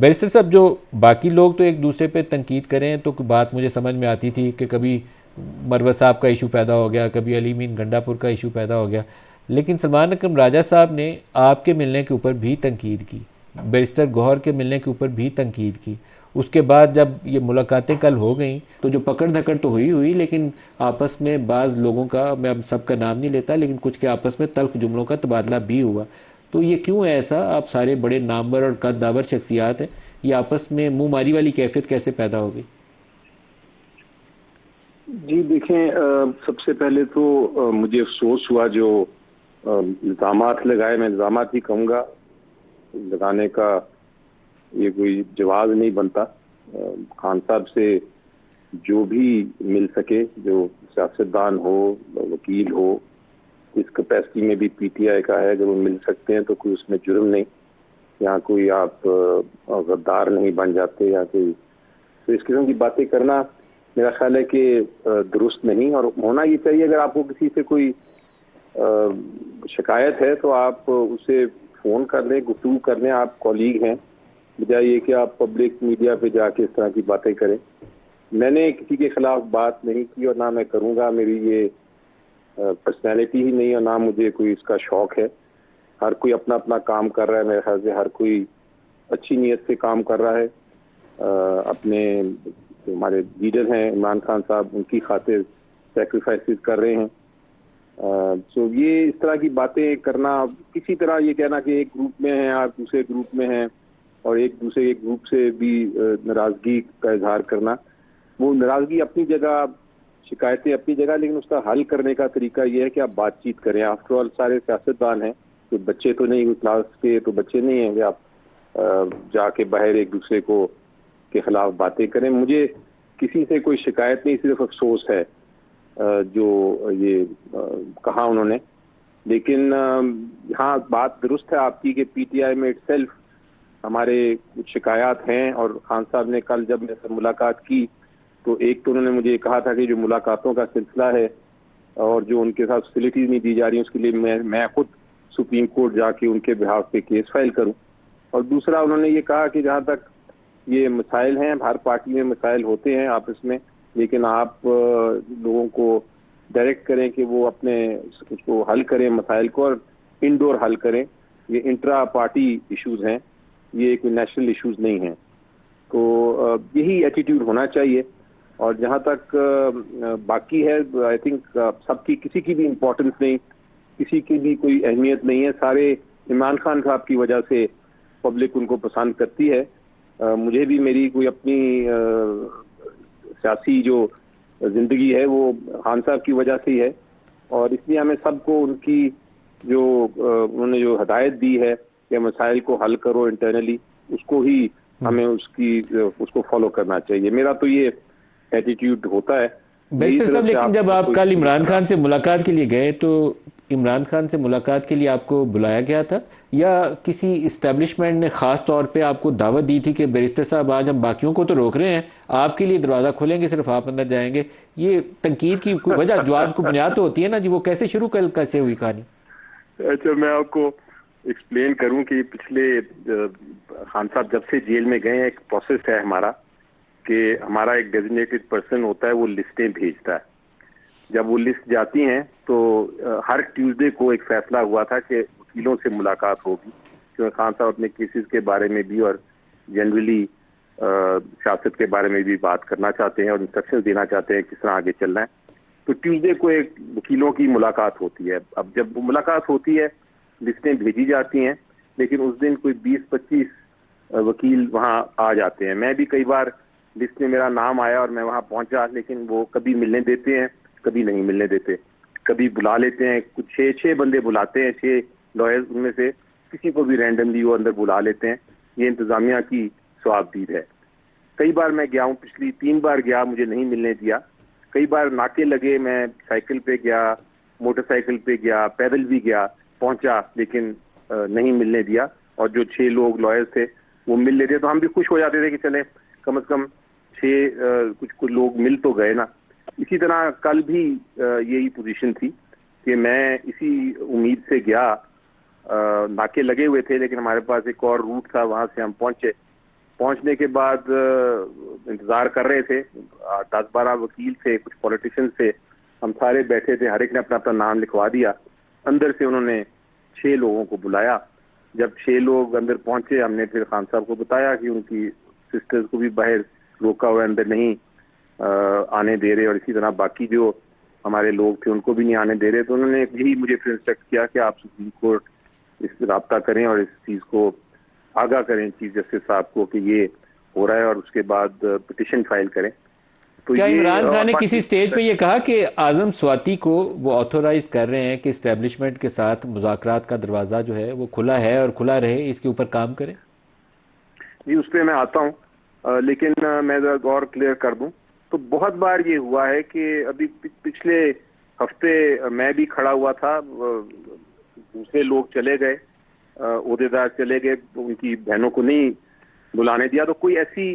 Barrister صاحب، جو باقی لوگ تو ایک دوسرے پہ تنقید کریں تو بات مجھے سمجھ میں آتی تھی کہ کبھی مروت صاحب کا ایشو پیدا ہو گیا، کبھی علی مین گنڈا پور کا ایشو پیدا ہو گیا، لیکن سلمان اکرم راجہ صاحب نے آپ کے ملنے کے اوپر بھی تنقید کی، بیرسٹر گوہر کے ملنے کے اوپر بھی تنقید کی۔ اس کے بعد جب یہ ملاقاتیں کل ہو گئیں تو جو پکڑ دھکڑ تو ہوئی لیکن آپس میں بعض لوگوں کا، میں اب سب کا نام نہیں لیتا، لیکن کچھ کے آپس میں تلخ جملوں کا تبادلہ بھی ہوا۔ تو یہ کیوں ہے ایسا؟ آپ سارے بڑے نامور اور قد داور شخصیات ہیں، یہ آپس میں منہ ماری والی کیفیت کیسے پیدا ہو گئی؟ جی دیکھیں، سب سے پہلے تو مجھے افسوس ہوا جو الزامات لگائے، میں الزامات ہی کہوں گا، لگانے کا یہ کوئی جواز نہیں بنتا۔ خان صاحب سے جو بھی مل سکے، جو سیاستدان ہو، وکیل ہو، اس کیپیسٹی میں بھی پی ٹی آئی کا ہے، اگر وہ مل سکتے ہیں تو کوئی اس میں جرم نہیں، یہاں کوئی آپ غدار نہیں بن جاتے یا کوئی، تو اس قسم کی باتیں کرنا میرا خیال ہے کہ درست نہیں، اور ہونا یہ چاہیے اگر آپ کو کسی سے کوئی شکایت ہے تو آپ اسے فون کر لیں، گفتگو کر لیں، آپ کولیگ ہیں، بجائے یہ کہ آپ پبلک میڈیا پہ جا کے اس طرح کی باتیں کریں۔ میں نے کسی کے خلاف بات نہیں کی اور نہ میں کروں گا، میری یہ پرسنالٹی ہی نہیں اور نہ مجھے کوئی اس کا شوق ہے۔ ہر کوئی اپنا اپنا کام کر رہا ہے، میرے خیال سے ہر کوئی اچھی نیت سے کام کر رہا ہے، اپنے ہمارے لیڈر ہیں عمران خان صاحب، ان کی خاطر سیکریفائسز کر رہے ہیں۔ سو یہ اس طرح کی باتیں کرنا، کسی طرح یہ کہنا کہ ایک گروپ میں ہیں آپ دوسرے گروپ میں ہیں اور ایک دوسرے ایک گروپ سے بھی ناراضگی کا اظہار کرنا، وہ ناراضگی اپنی جگہ، شکایتیں اپنی جگہ، لیکن اس کا حل کرنے کا طریقہ یہ ہے کہ آپ بات چیت کریں۔ آفٹر آل سارے سیاستدان ہیں، کوئی بچے تو نہیں، کوئی کلاس کے تو بچے نہیں ہیں کہ آپ جا کے باہر ایک دوسرے کو کے خلاف باتیں کریں۔ مجھے کسی سے کوئی شکایت نہیں، صرف افسوس ہے جو یہ کہا انہوں نے، لیکن ہاں بات درست ہے آپ کی کہ پی ٹی آئی میں اٹ سیلف ہمارے کچھ شکایات ہیں، اور خان صاحب نے کل جب میرے سے ملاقات کی تو ایک تو انہوں نے مجھے کہا تھا کہ جو ملاقاتوں کا سلسلہ ہے اور جو ان کے ساتھ فیسلٹیز نہیں دی جا رہی ہیں اس کے لیے میں خود سپریم کورٹ جا کے ان کے بہاف پہ کیس فائل کروں، اور دوسرا انہوں نے یہ کہا کہ جہاں تک یہ مسائل ہیں، ہر پارٹی میں مسائل ہوتے ہیں آپس میں، لیکن آپ لوگوں کو ڈائریکٹ کریں کہ وہ اپنے اس کو حل کریں مسائل کو، اور انڈور حل کریں، یہ انٹرا پارٹی ایشوز ہیں، یہ کوئی نیشنل ایشوز نہیں ہیں۔ تو یہی ایٹیٹیوڈ ہونا چاہیے، اور جہاں تک باقی ہے آئی تھنک سب کی، کسی کی بھی امپورٹنس نہیں، کسی کی بھی کوئی اہمیت نہیں ہے، سارے عمران خان صاحب کی وجہ سے پبلک ان کو پسند کرتی ہے۔ مجھے بھی میری کوئی اپنی سیاسی جو زندگی ہے وہ خان صاحب کی وجہ سے ہی ہے، اور اس لیے ہمیں سب کو ان کی جو انہوں نے جو ہدایت دی ہے کہ مسائل کو حل کرو انٹرنلی، اس کو ہی ہمیں اس کو فالو کرنا چاہیے۔ میرا تو یہ ایٹیٹیوڈ ہوتا ہے۔ بیرسٹر صاحب، لیکن جب آپ کل عمران خان سے ملاقات کے لیے گئے تو عمران خان سے ملاقات کے لیے آپ کو بلایا گیا تھا یا کسی اسٹیبلشمنٹ نے خاص طور پہ آپ کو دعوت دی تھی کہ بیرسٹر صاحب آج ہم باقیوں کو تو روک رہے ہیں، آپ کے لیے دروازہ کھولیں گے، صرف آپ اندر جائیں گے؟ یہ تنقید کی کوئی وجہ، جو آپ کو بنیاد تو ہوتی ہے نا جی، وہ کیسے شروع کیسے ہوئی کہانی؟ اچھا، میں آپ کو ایکسپلین کروں کہ پچھلے خان صاحب جب سے جیل میں گئے ہیں، ایک پروسیس ہے ہمارا کہ ہمارا ایک ڈیزگنیٹڈ پرسن ہوتا ہے، وہ لسٹیں بھیجتا ہے۔ جب وہ لسٹ جاتی ہیں تو ہر ٹیوزڈے کو ایک فیصلہ ہوا تھا کہ وکیلوں سے ملاقات ہوگی، کیونکہ خان صاحب اپنے کیسز کے بارے میں بھی اور جنرلی سیاست کے بارے میں بھی بات کرنا چاہتے ہیں اور انسٹرکشن دینا چاہتے ہیں کس طرح آگے چلنا ہے۔ تو ٹیوزڈے کو ایک وکیلوں کی ملاقات ہوتی ہے۔ اب جب وہ ملاقات ہوتی ہے، لسٹیں بھیجی جاتی ہیں، لیکن اس دن کوئی 20-25 وکیل وہاں آ جاتے ہیں۔ میں بھی کئی بار لسٹ میں میرا نام آیا اور میں وہاں پہنچا، لیکن وہ کبھی ملنے دیتے ہیں، کبھی نہیں ملنے دیتے، کبھی بلا لیتے ہیں، کچھ 6 بندے بلاتے ہیں، 6 لائرز، ان میں سے کسی کو بھی رینڈملی وہ اندر بلا لیتے ہیں۔ یہ انتظامیہ کی صوابدید ہے۔ کئی بار میں گیا ہوں، پچھلی 3 بار گیا، مجھے نہیں ملنے دیا۔ کئی بار ناکے لگے، میں سائیکل پہ گیا، موٹر سائیکل پہ گیا، پیدل بھی گیا، پہنچا، لیکن نہیں ملنے دیا، اور جو 6 لوگ لائرز تھے وہ مل لیتے تو ہم بھی خوش ہو جاتے تھے کہ چلیں کم از کم 6 کچھ لوگ مل تو گئے نا۔ اسی طرح کل بھی یہی پوزیشن تھی کہ میں اسی امید سے گیا، ناکے لگے ہوئے تھے لیکن ہمارے پاس ایک اور روٹ تھا، وہاں سے ہم پہنچے پہنچنے کے بعد انتظار کر رہے تھے، 10-12 وکیل تھے، کچھ پولیٹیشین تھے، ہم سارے بیٹھے تھے، ہر ایک نے اپنا اپنا نام لکھوا دیا. اندر سے انہوں نے 6 لوگوں کو بلایا. جب 6 لوگ اندر پہنچے، ہم نے پھر خان صاحب کو بتایا کہ ان کی سسٹرز کو بھی باہر روکا ہوا ہے، اندر نہیں آنے دے رہے، اور اسی طرح باقی جو ہمارے لوگ تھے ان کو بھی نہیں آنے دے رہے. تو انہوں نے یہی مجھے پھر انسٹرکٹ کیا کہ آپ سپریم کورٹ اس سے رابطہ کریں اور اس چیز کو آگاہ کریں چیف جسٹس صاحب کو کہ یہ ہو رہا ہے، اور اس کے بعد پٹیشن فائل کریں. تو کیا یہ عمران خان نے کسی سٹیج پہ یہ کہا کہ اعظم سواتی کو وہ آتھورائز کر رہے ہیں کہ اسٹیبلشمنٹ کے ساتھ مذاکرات کا دروازہ جو ہے وہ کھلا ہے اور کھلا رہے، اس کے اوپر کام کریں؟ جی اس پہ میں آتا ہوں، لیکن میں ذرا اور کلیئر کر دوں. تو بہت بار یہ ہوا ہے کہ ابھی پچھلے ہفتے میں بھی کھڑا ہوا تھا، دوسرے لوگ چلے گئے، عہدیدار چلے گئے، ان کی بہنوں کو نہیں بلانے دیا. تو کوئی ایسی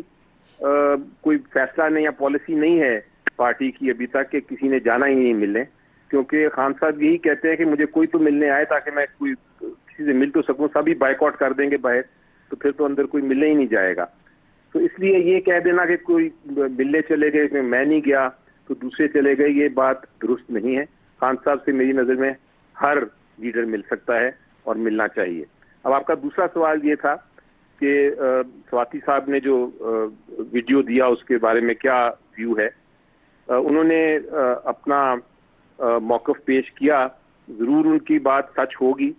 کوئی فیصلہ نہیں یا پالیسی نہیں ہے پارٹی کی ابھی تک کہ کسی نے جانا ہی نہیں ملنے، کیونکہ خان صاحب یہی کہتے ہیں کہ مجھے کوئی تو ملنے آئے تاکہ میں کوئی کسی سے مل تو سکوں. سبھی بائیک آؤٹ کر دیں گے باہر تو پھر تو اندر کوئی ملنے ہی نہیں جائے گا. تو اس لیے یہ کہہ دینا کہ کوئی ملنے چلے گئے، میں نہیں گیا تو دوسرے چلے گئے، یہ بات درست نہیں ہے. خان صاحب سے میری نظر میں ہر لیڈر مل سکتا ہے اور ملنا چاہیے. اب آپ کا دوسرا سوال یہ تھا کہ سواتی صاحب نے جو ویڈیو دیا اس کے بارے میں کیا ویو ہے. انہوں نے اپنا موقف پیش کیا، ضرور ان کی بات سچ ہوگی،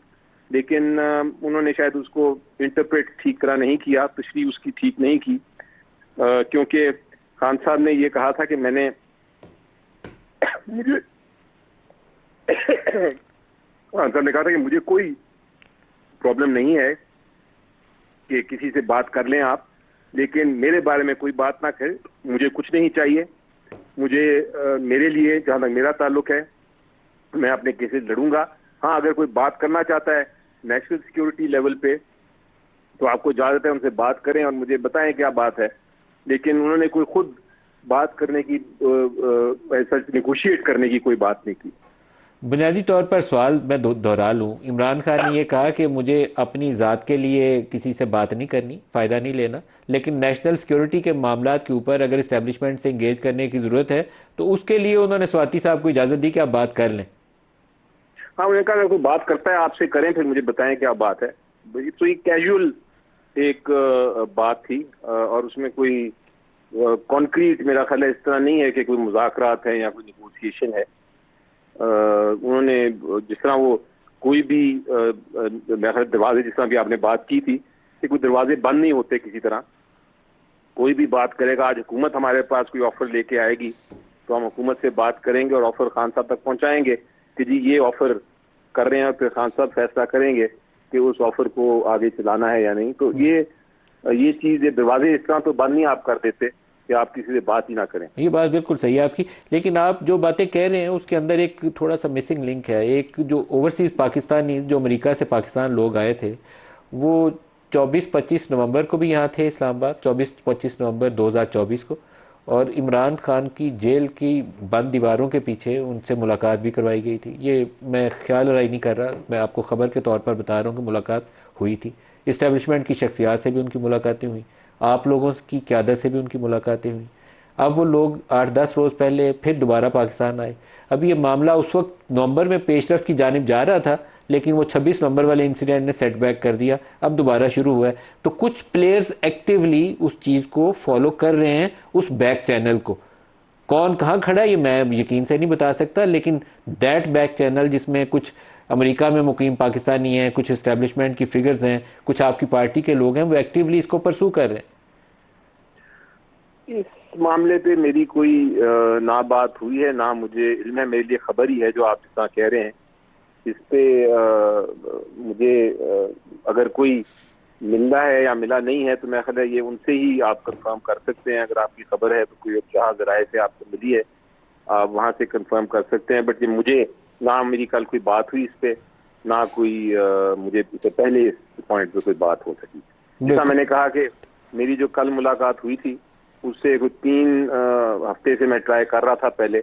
لیکن انہوں نے شاید اس کو انٹرپریٹ ٹھیک طرح نہیں کیا، تشریح اس کی ٹھیک نہیں کی، کیونکہ خان صاحب نے یہ کہا تھا کہ میں نے خان صاحب نے کہا تھا کہ مجھے کوئی پرابلم نہیں ہے کہ کسی سے بات کر لیں آپ، لیکن میرے بارے میں کوئی بات نہ کریں، مجھے کچھ نہیں چاہیے. مجھے میرے لیے جہاں تک میرا تعلق ہے میں اپنے کیسز لڑوں گا. ہاں اگر کوئی بات کرنا چاہتا ہے نیشنل سیکیورٹی لیول پہ تو آپ کو اجازت ہے ان سے بات کریں اور مجھے بتائیں کیا بات ہے. لیکن انہوں نے کوئی خود بات کرنے کی ایسا نیگوشیٹ کرنے کی کوئی بات نہیں کی. بنیادی طور پر سوال میں دہرا لوں، عمران خان نے یہ کہا کہ مجھے اپنی ذات کے لیے کسی سے بات نہیں کرنی، فائدہ نہیں لینا، لیکن نیشنل سیکیورٹی کے معاملات کے اوپر اگر اسٹیبلشمنٹ سے انگیج کرنے کی ضرورت ہے تو اس کے لیے انہوں نے سواتی صاحب کو اجازت دی کہ آپ بات کر لیں. ہاں انہوں نے کہا اگر کوئی بات کرتا ہے آپ سے کریں، پھر مجھے بتائیں کیا بات ہے. تو یہ کیجول ایک بات تھی اور اس میں کوئی کانکریٹ میرا خیال ہے اس طرح نہیں ہے کہ کوئی مذاکرات ہیں یا کوئی نیگوشیشن ہے. انہوں نے جس طرح وہ کوئی بھی میرا خیال دروازے، جس طرح بھی آپ نے بات کی تھی کہ کوئی دروازے بند نہیں ہوتے کسی طرح، کوئی بھی بات کرے گا. آج حکومت ہمارے پاس کوئی آفر لے کے آئے گی تو ہم حکومت سے بات کریں گے اور آفر خان صاحب تک پہنچائیں گے کہ جی یہ آفر کر رہے ہیں، اور پھر خان صاحب فیصلہ کریں گے کہ اس آفر کو آگے چلانا ہے یا نہیں. تو یہ چیز، یہ دروازے اس طرح تو بند نہیں آپ کر دیتے کہ آپ کسی سے بات ہی نہ کریں. یہ بات بالکل صحیح ہے آپ کی، لیکن آپ جو باتیں کہہ رہے ہیں اس کے اندر ایک تھوڑا سا مسنگ لنک ہے. ایک جو اوورسیز پاکستانی جو امریکہ سے پاکستان لوگ آئے تھے وہ 24-25 نومبر کو بھی یہاں تھے اسلام آباد، 24-25 نومبر 2024 کو، اور عمران خان کی جیل کی بند دیواروں کے پیچھے ان سے ملاقات بھی کروائی گئی تھی. یہ میں خیال رائے نہیں کر رہا، میں آپ کو خبر کے طور پر بتا رہا ہوں کہ ملاقات ہوئی تھی. اسٹیبلشمنٹ کی شخصیات سے بھی ان کی ملاقاتیں ہوئیں، آپ لوگوں کی قیادت سے بھی ان کی ملاقاتیں ہوئیں. اب وہ لوگ 8-10 روز پہلے پھر دوبارہ پاکستان آئے. اب یہ معاملہ اس وقت نومبر میں پیش رفت کی جانب جا رہا تھا، لیکن وہ 26 نومبر والے انسیڈنٹ نے سیٹ بیک کر دیا، اب دوبارہ شروع ہوا ہے. تو کچھ پلیئرز ایکٹیولی اس چیز کو فالو کر رہے ہیں، اس بیک چینل کو. کون کہاں کھڑا ہے یہ میں یقین سے نہیں بتا سکتا، لیکن دیٹ بیک چینل جس میں کچھ امریکہ میں مقیم پاکستانی ہیں، کچھ اسٹیبلشمنٹ کی فگرز ہیں، کچھ آپ کی پارٹی کے لوگ ہیں، وہ ایکٹیولی اس کو پرسو کر رہے ہیں. اس معاملے پہ میری کوئی نہ بات ہوئی ہے، نہ مجھے علم ہے. میرے لیے خبر ہی ہے جو آپ جتنا کہہ رہے ہیں. اس پہ مجھے اگر کوئی ملا ہے یا ملا نہیں ہے تو میں خیال ہے یہ ان سے ہی آپ کنفرم کر سکتے ہیں. اگر آپ کی خبر ہے تو کوئی جہاں ذرائع سے آپ کو ملی ہے آپ وہاں سے کنفرم کر سکتے ہیں. بٹ یہ مجھے نہ میری کل کوئی بات ہوئی اس پہ، نہ کوئی مجھے اس سے پہلے اس پوائنٹ پہ کوئی بات ہو سکی. جیسا میں نے کہا کہ میری جو کل ملاقات ہوئی تھی اس سے کوئی 3 ہفتے سے میں ٹرائی کر رہا تھا، پہلے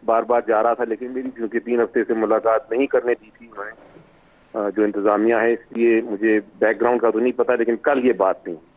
بار بار جا رہا تھا، لیکن میری کیونکہ 3 ہفتے سے ملاقات نہیں کرنے دی تھی انہوں نے جو انتظامیہ ہے، اس لیے مجھے بیک گراؤنڈ کا تو نہیں پتا، لیکن کل یہ بات نہیں.